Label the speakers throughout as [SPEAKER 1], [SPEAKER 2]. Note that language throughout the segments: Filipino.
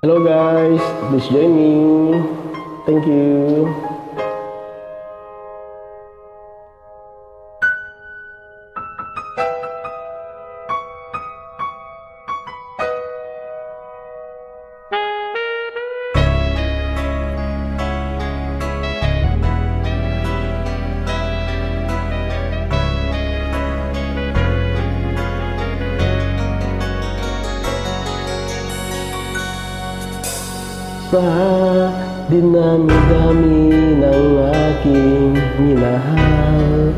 [SPEAKER 1] Hello guys, please join me. Thank you. Sa dinami-dami ng aking minahal,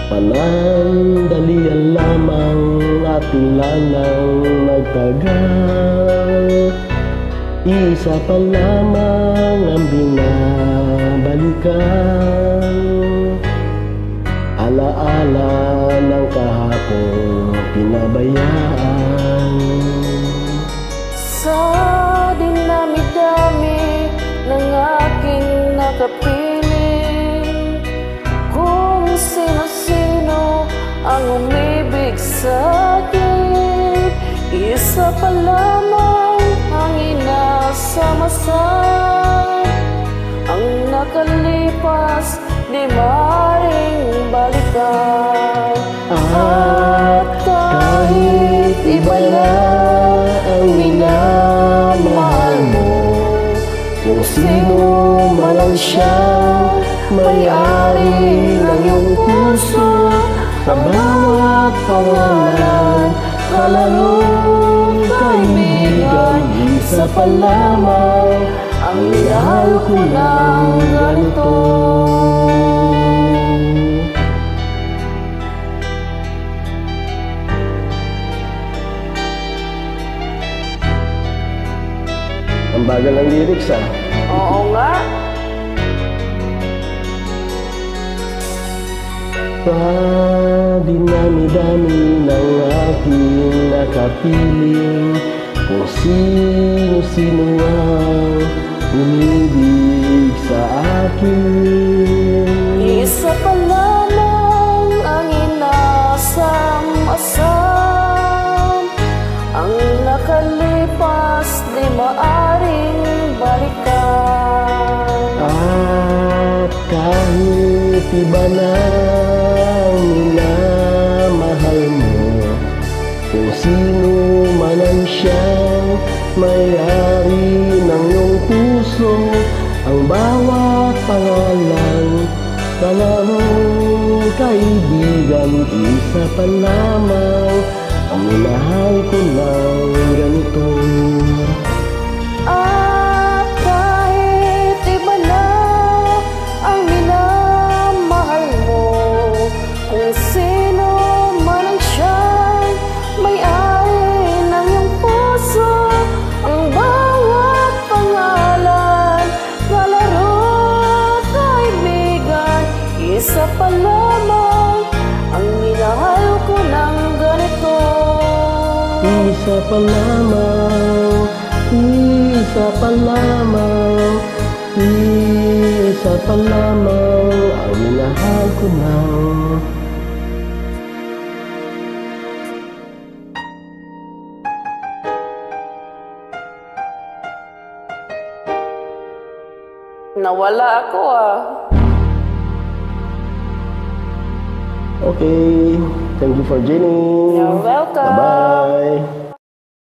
[SPEAKER 1] panandalian lamang at lanang nagtagal. Isa pa lamang ang binabalikan, alaala ng kahapon pinabayaan.
[SPEAKER 2] Sa dinami-dami ng aking nakapiling, kung sino-sino ang umibig sa'kin, isa pa lamang ang inasamasan. Ang nakalipas di maaaring balikan. At kahit iba na ang minamahal mo, kung sino man lang siya, may-ari ng iyong puso. Sa bawat pangalan, kalalong kaibigan, isa pa lamang ang minahal ko ng ganito.
[SPEAKER 1] Ang bagal ng lyrics ah.
[SPEAKER 2] Oo nga.
[SPEAKER 1] Sa dinami-dami ng aking nakapiling, kung sino-sino ang umibig sa akin,
[SPEAKER 2] Isa pa lamang ang inasam-asam. Ang nakalipas di maaring balikan.
[SPEAKER 1] at kahit iba na ang minamahal mo, kung sino man ang siyang may-ari ng iyong puso, ang bawat pangalan, kalalong kaibigan, isa pa lamang ang minahal ko ng ganito.
[SPEAKER 2] At kahit iba na ang minamahal mo, kung sino man ang siyang may-ari ng iyong puso, ang bawat pangalan, kalaro, kaibigan, isa pa lamang ang minahal ko ng ganito.
[SPEAKER 1] Isa pa lamang, isa pa lamang, isa pa lamang ang minahal ko ng.
[SPEAKER 2] Nawala ako ah.
[SPEAKER 1] Okay, thank you for joining.
[SPEAKER 2] You're welcome.
[SPEAKER 1] Bye-bye.